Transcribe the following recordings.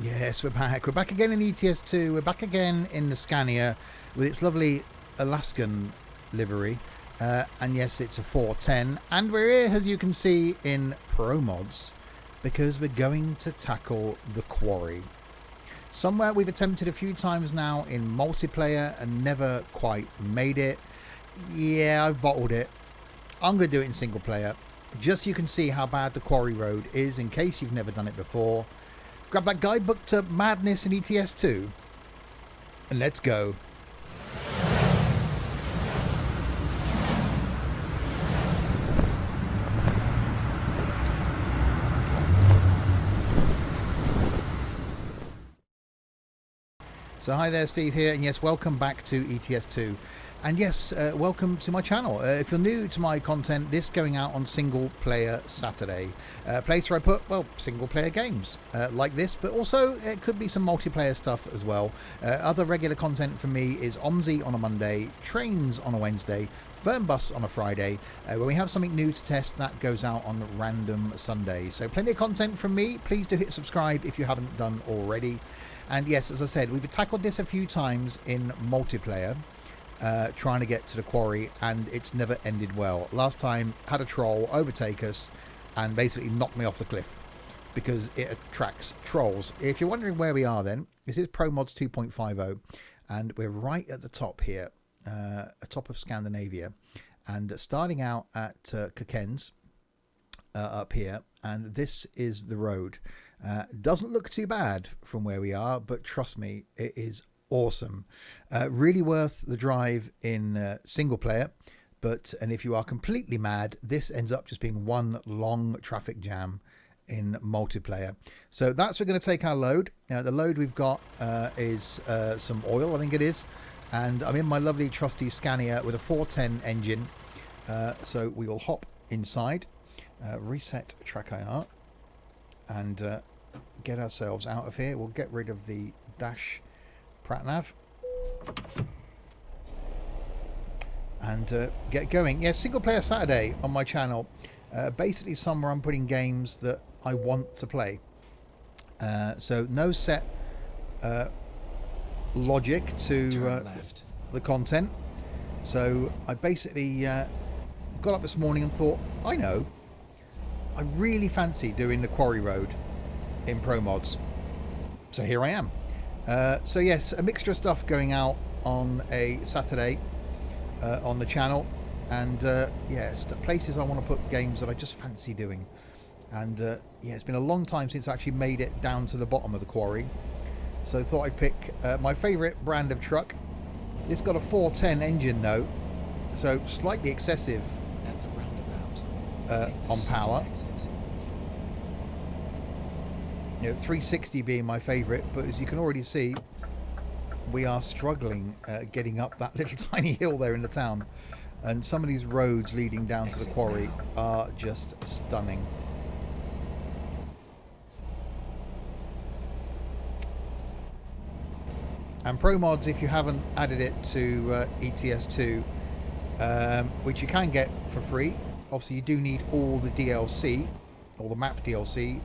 Yes, we're back. We're back again in ETS2. We're back again in the Scania with its lovely Alaskan livery. And yes, it's a 410. And we're here, as you can see, in Promods because we're going to tackle the Quarry. Somewhere we've attempted a few times now in multiplayer and never quite made it. Yeah, I've bottled it. I'm going to do it in single player. Just so you can see how bad the Quarry Road is in case you've never done it before. Grab that guidebook to Madness in ETS2 and let's go. So hi there, Steve here, and yes, welcome back to ETS2. And yes, welcome to my channel. If you're new to my content, this going out on single player Saturday. Place where I put, well, single player games like this, but also it could be some multiplayer stuff as well. Other regular content from me is OMSI on a Monday, Trains on a Wednesday, Fernbus on a Friday. When we have something new to test, that goes out on random Sundays. So plenty of content from me. Please do hit subscribe if you haven't done already. And yes, as I said, we've tackled this a few times in multiplayer. Trying to get to the Quarry, and it's never ended well. Last time had a troll overtake us and basically knock me off the cliff because it attracts trolls. If you're wondering where we are, then this is Promods 2.50 and we're right at the top here, atop of Scandinavia, and starting out at Kokens up here, and this is the road. Doesn't look too bad from where we are, but trust me, it is awesome. Really worth the drive in single player, and if you are completely mad, this ends up just being one long traffic jam in multiplayer. So that's we're going to take our load. Now the load we've got is some oil, I think it is, and I'm in my lovely trusty Scania with a 410 engine. So we will hop inside, reset track IR, and get ourselves out of here. We'll get rid of the dash Prat Nav and get going. Yeah, single player Saturday on my channel. Basically somewhere I'm putting games that I want to play. So no set logic to the content. So I basically got up this morning and thought, I know, I really fancy doing the Quarry Road in Promods. So here I am. So yes, a mixture of stuff going out on a Saturday on the channel, and yes, the places I want to put games that I just fancy doing. And yeah, it's been a long time since I actually made it down to the bottom of the Quarry, so I thought I'd pick my favourite brand of truck. It's got a 410 engine though, so slightly excessive on power. You know, 360 being my favourite, but as you can already see, we are struggling getting up that little tiny hill there in the town, and some of these roads leading down to the Quarry are just stunning. And Promods, if you haven't added it to ETS2, which you can get for free, obviously you do need all the DLC, all the map DLC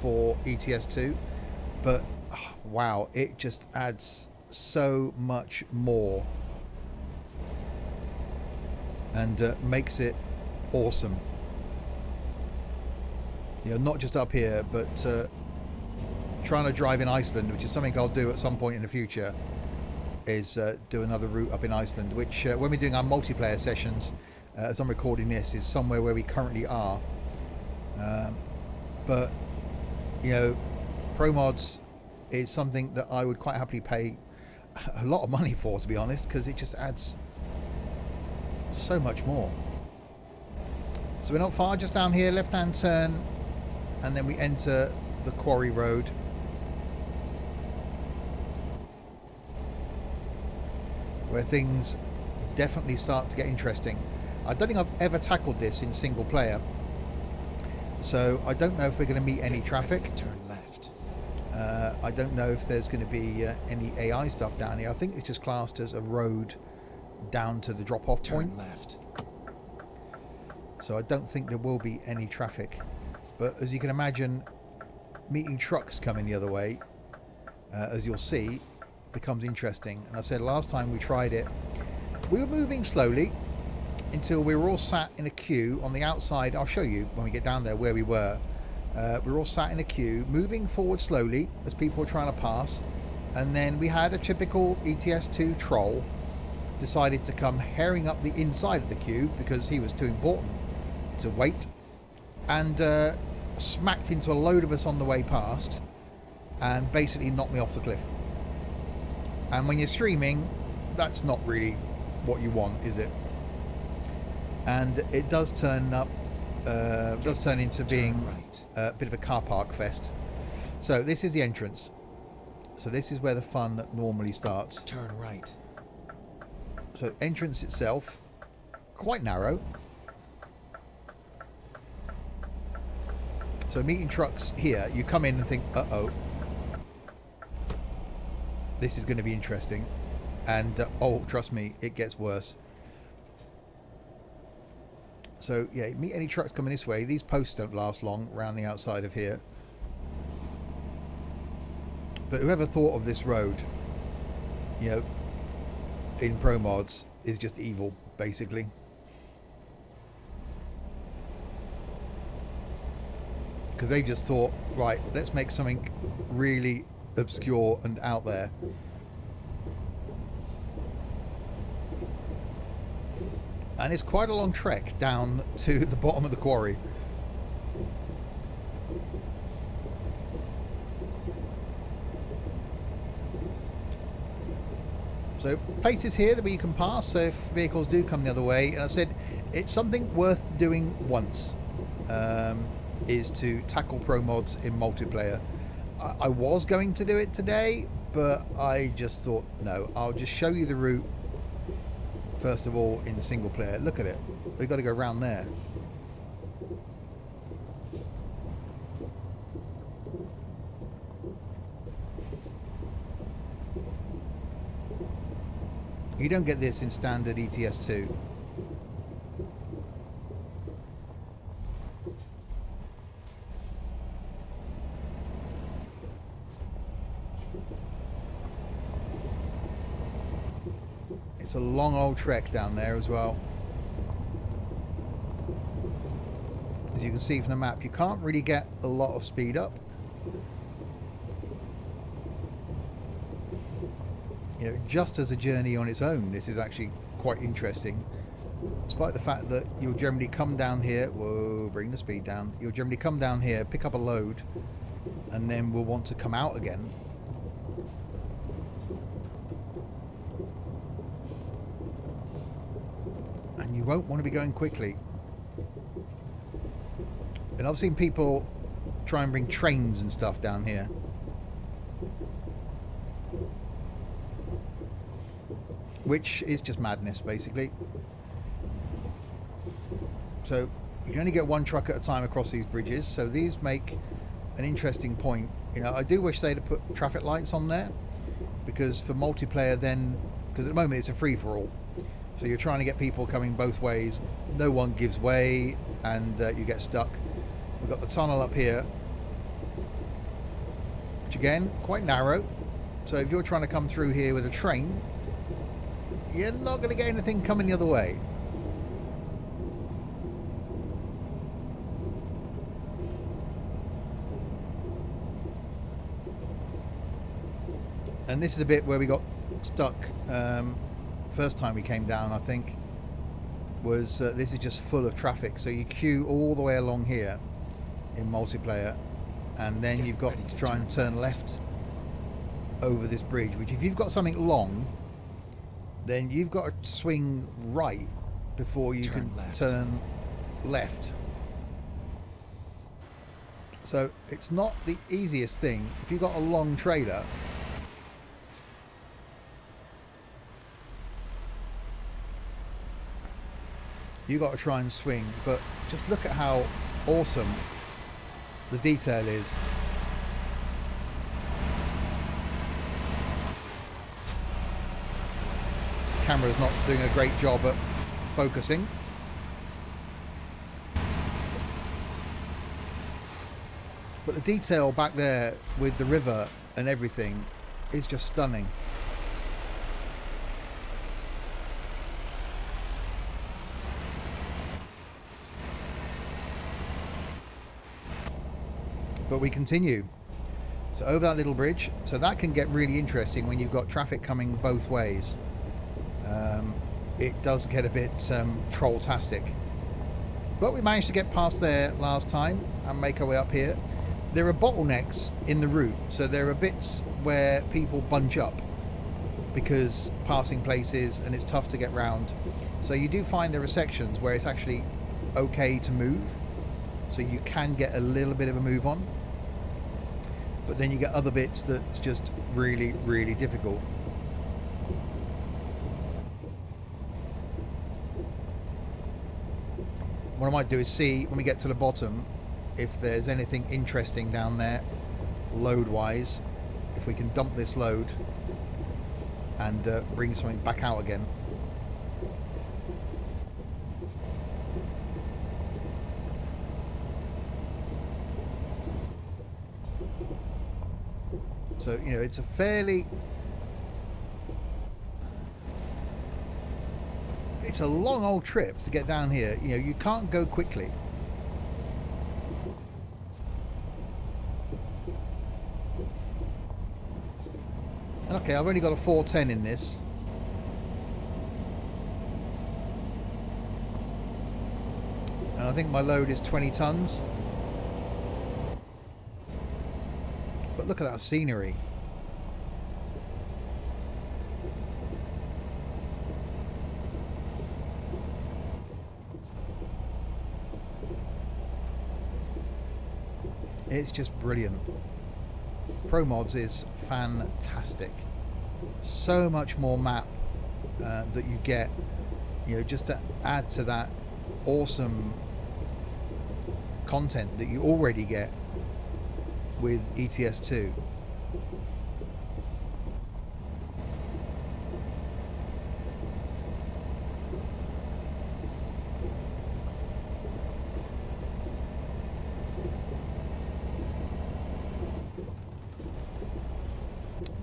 for ETS2, but wow, it just adds so much more and makes it awesome. You know, not just up here, but trying to drive in Iceland, which is something I'll do at some point in the future, is do another route up in Iceland, which when we're doing our multiplayer sessions, as I'm recording this, is somewhere where we currently are. But you know, Promods is something that I would quite happily pay a lot of money for, to be honest, because it just adds so much more. So we're not far, just down here, left hand turn, and then we enter the Quarry Road. Where things definitely start to get interesting. I don't think I've ever tackled this in single player, so I don't know if we're going to meet any traffic. Turn left. I don't know if there's going to be any AI stuff down here. I think it's just classed as a road down to the drop-off point. Turn left. So I don't think there will be any traffic. But as you can imagine, meeting trucks coming the other way as you'll see, becomes interesting. And I said last time we tried it, we were moving slowly until we were all sat in a queue on the outside. I'll show you when we get down there where we were. We were all sat in a queue, moving forward slowly as people were trying to pass. And then we had a typical ETS2 troll decided to come herring up the inside of the queue because he was too important to wait, and smacked into a load of us on the way past and basically knocked me off the cliff. And when you're streaming, that's not really what you want, is it? And it does turn into being a bit of a car park fest. So this is the entrance. So this is where the fun normally starts. Turn right. So entrance itself, quite narrow. So meeting trucks here, you come in and think, uh-oh, this is going to be interesting. And oh, trust me, it gets worse. So yeah, meet any trucks coming this way. These posts don't last long around the outside of here. But whoever thought of this road, you know, in Promods is just evil, basically. Because they just thought, right, let's make something really obscure and out there. And it's quite a long trek down to the bottom of the quarry. So places here that you can pass, so if vehicles do come the other way. And I said it's something worth doing once, is to tackle Promods in multiplayer. I was going to do it today, but I just thought, no, I'll just show you the route first of all in single player. Look at it. We've got to go around there. You don't get this in standard ETS2. It's a long old trek down there as well. As you can see from the map, you can't really get a lot of speed up. You know, just as a journey on its own, this is actually quite interesting. Despite the fact that you'll generally come down here, whoa, bring the speed down. You'll generally come down here, pick up a load, and then we'll want to come out again. And you won't want to be going quickly. And I've seen people try and bring trains and stuff down here. Which is just madness, basically. So you can only get one truck at a time across these bridges, so these make an interesting point. You know, I do wish they'd have put traffic lights on there, because for multiplayer then, because at the moment it's a free-for-all, so you're trying to get people coming both ways, no one gives way, and you get stuck. We've got the tunnel up here, which again, quite narrow, so if you're trying to come through here with a train, you're not going to get anything coming the other way. And this is a bit where we got stuck first time we came down, I think, was this is just full of traffic. So you queue all the way along here in multiplayer, and then you've got to try and turn left over this bridge, which if you've got something long, then you've got to swing right before you can turn left. So it's not the easiest thing. If you've got a long trailer, you've got to try and swing. But just look at how awesome the detail is. Camera's not doing a great job at focusing. But the detail back there with the river and everything is just stunning. But we continue. So over that little bridge. So that can get really interesting when you've got traffic coming both ways. It does get a bit troll-tastic. But we managed to get past there last time and make our way up here. There are bottlenecks in the route. So there are bits where people bunch up because passing places and it's tough to get round. So you do find there are sections where it's actually okay to move. So you can get a little bit of a move on. But then you get other bits that's just really, really difficult. What I might do is see when we get to the bottom if there's anything interesting down there load wise, if we can dump this load and bring something back out again. So, you know, it's a fairly... It's a long old trip to get down here. You know, you can't go quickly. Okay, I've only got a 410 in this. And I think my load is 20 tons. But look at that scenery. It's just brilliant. Promods is fantastic. So much more map that you get, you know, just to add to that awesome content that you already get with ETS2.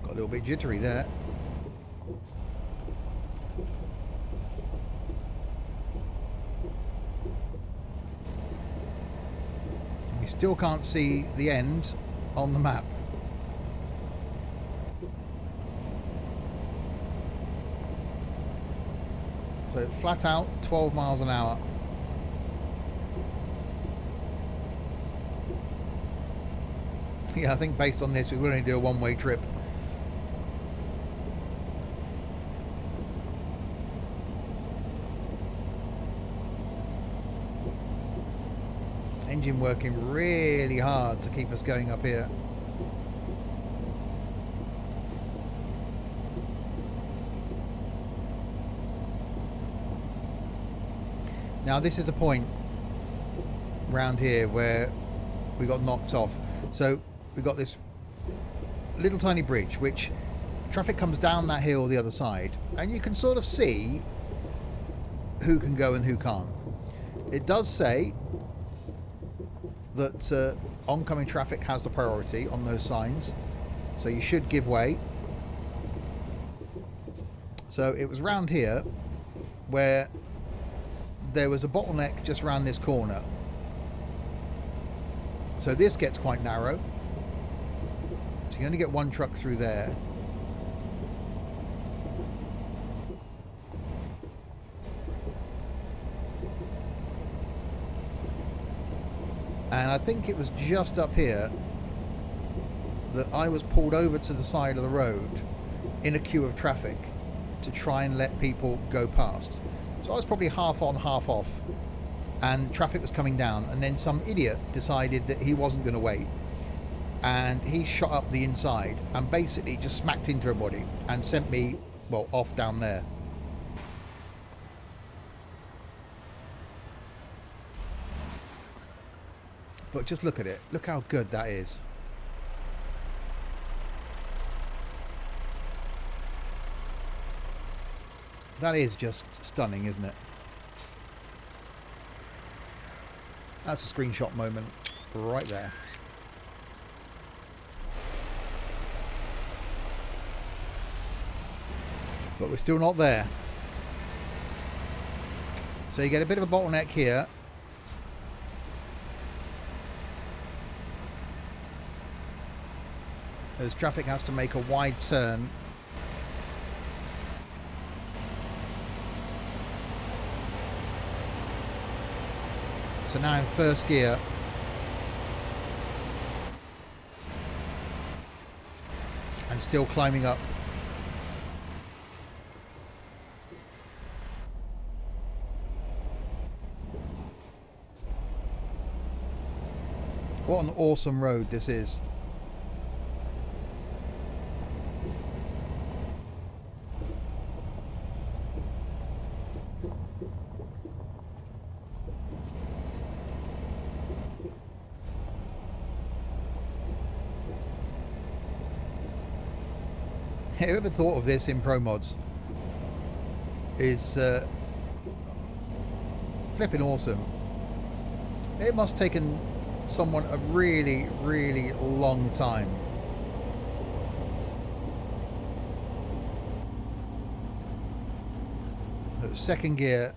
Got a little bit jittery there. We still can't see the end on the map. So flat out 12 miles an hour. Yeah, I think based on this we will only do a one-way trip. Engine working really hard to keep us going up here. Now this is the point round here where we got knocked off. So we got this little tiny bridge which traffic comes down that hill the other side and you can sort of see who can go and who can't. It does say that oncoming traffic has the priority on those signs, so you should give way. So it was round here where there was a bottleneck just around this corner, so this gets quite narrow, so you only get one truck through there. And I think it was just up here that I was pulled over to the side of the road in a queue of traffic to try and let people go past. So I was probably half on, half off, and traffic was coming down, and then some idiot decided that he wasn't going to wait, and he shot up the inside and basically just smacked into everybody and sent me, well, off down there. But just look at it. Look how good that is. That is just stunning, isn't it? That's a screenshot moment right there. But we're still not there. So you get a bit of a bottleneck here. As traffic has to make a wide turn. So now in first gear. And still climbing up. What an awesome road this is. Whoever thought of this in Promods is flipping awesome. It must have taken someone a really, really long time. Second gear,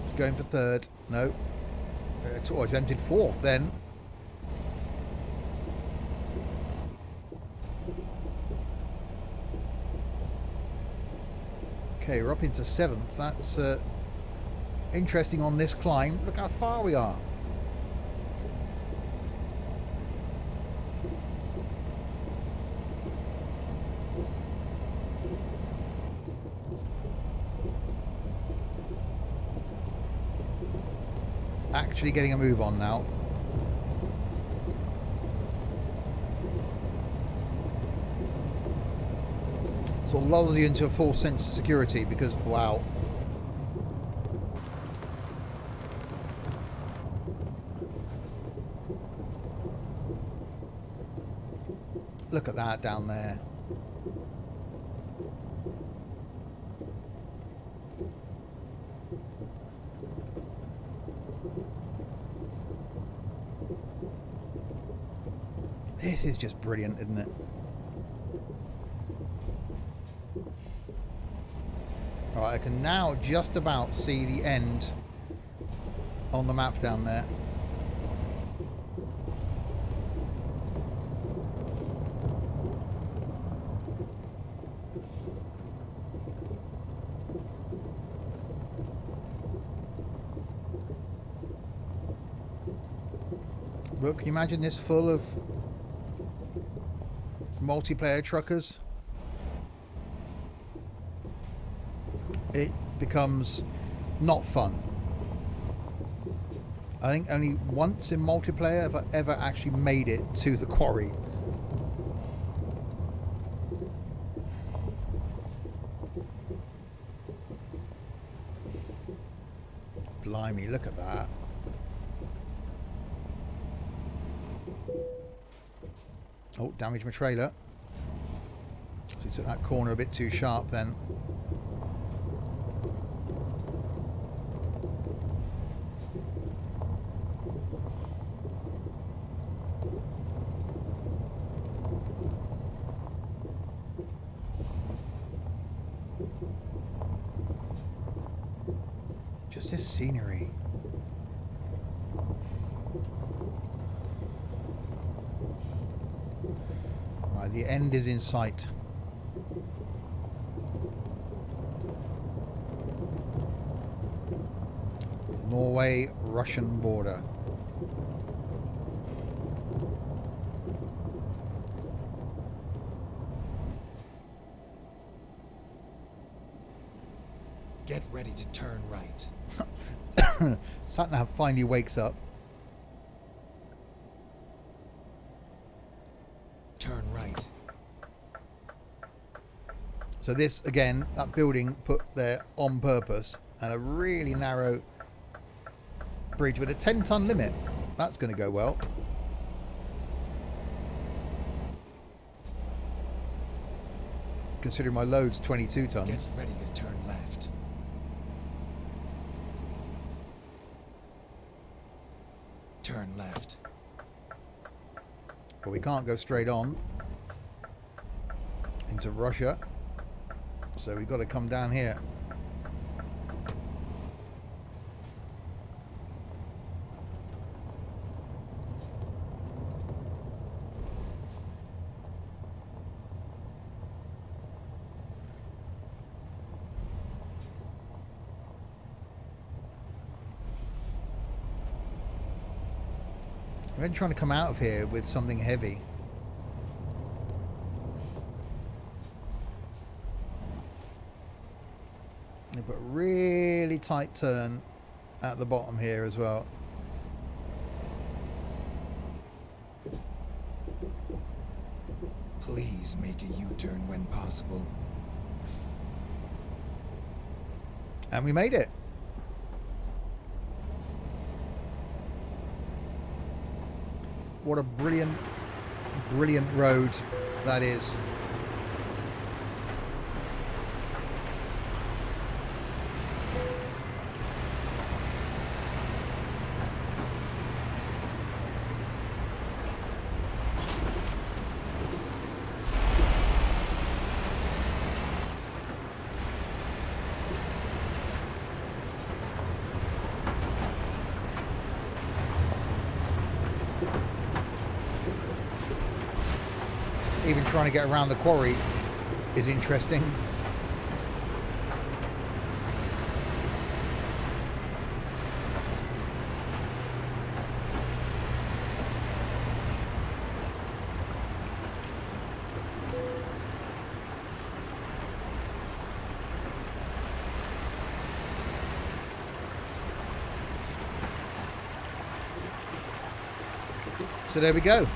it's going for third. No, it's emptied fourth then. Okay, we're up into seventh. That's interesting on this climb. Look how far we are. Actually getting a move on now. Sort of lulls you into a false sense of security because, wow. Look at that down there. This is just brilliant, isn't it? Right, I can now just about see the end on the map down there. Look, can you imagine this full of multiplayer truckers? It becomes not fun. I think only once in multiplayer have I ever actually made it to the quarry. Blimey, look at that. Oh, damaged my trailer. So he took that corner a bit too sharp then. Just this scenery. Right, the end is in sight. The Norway-Russian border. Get ready to turn right. Sat-nav finally wakes up. Turn right. So this, again, that building put there on purpose, and a really narrow bridge with a 10-ton limit. That's going to go well. Considering my load's 22 tons. Get ready to turn left. Turn left. But we can't go straight on into Russia. So we've got to come down here. I'm trying to come out of here with something heavy. But really tight turn at the bottom here as well. Please make a U-turn when possible. And we made it. What a brilliant, brilliant road that is. Even trying to get around the quarry is interesting. So there we go.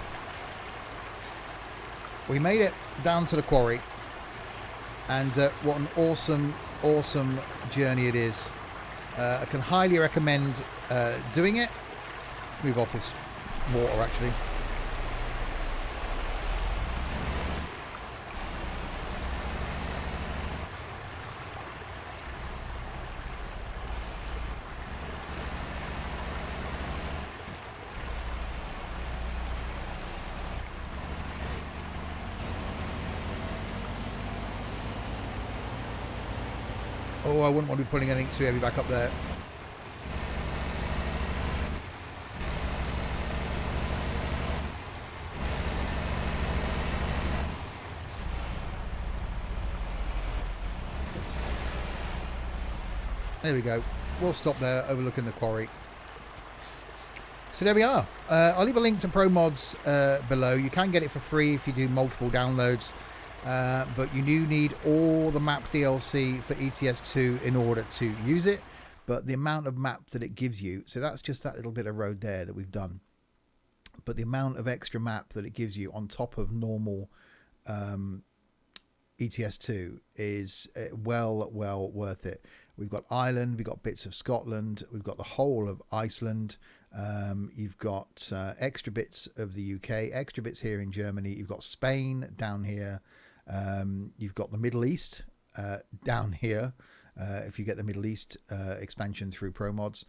We made it down to the quarry, and what an awesome, awesome journey it is. I can highly recommend doing it. Let's move off this water actually. Oh, I wouldn't want to be pulling anything too heavy back up there. There we go. We'll stop there, overlooking the quarry. So there we are. I'll leave a link to Promods below. You can get it for free if you do multiple downloads. But you do need all the map DLC for ETS2 in order to use it. But the amount of map that it gives you, so that's just that little bit of road there that we've done. But the amount of extra map that it gives you on top of normal ETS2 is well worth it. We've got Ireland, we've got bits of Scotland, we've got the whole of Iceland. You've got extra bits of the UK, extra bits here in Germany. You've got Spain down here. You've got the Middle East down here. If you get the Middle East expansion through Promods,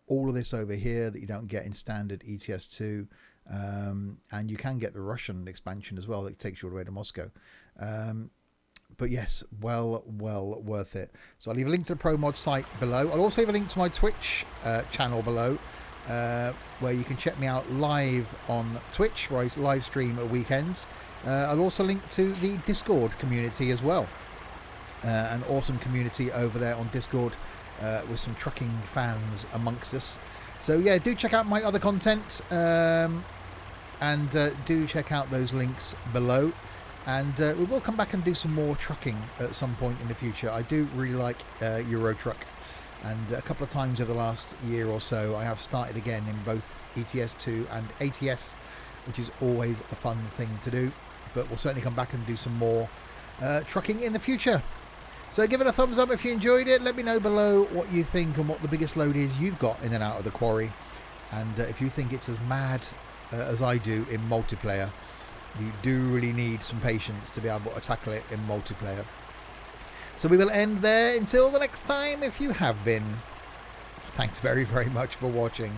all of this over here that you don't get in standard ETS2, and you can get the Russian expansion as well that takes you all the way to Moscow. But yes, well worth it. So I'll leave a link to the Promods site below. I'll also leave a link to my Twitch channel below, where you can check me out live on Twitch, where I live stream at weekends. I'll also link to the Discord community as well. An awesome community over there on Discord with some trucking fans amongst us. So yeah, do check out my other content, and do check out those links below. And we will come back and do some more trucking at some point in the future. I do really like Euro Truck, and a couple of times over the last year or so I have started again in both ETS2 and ATS, which is always a fun thing to do. But we'll certainly come back and do some more trucking in the future. So give it a thumbs up if you enjoyed it. Let me know below what you think and what the biggest load is you've got in and out of the quarry. And if you think it's as mad as I do in multiplayer, you do really need some patience to be able to tackle it in multiplayer. So we will end there until the next time if you have been. Thanks very much for watching.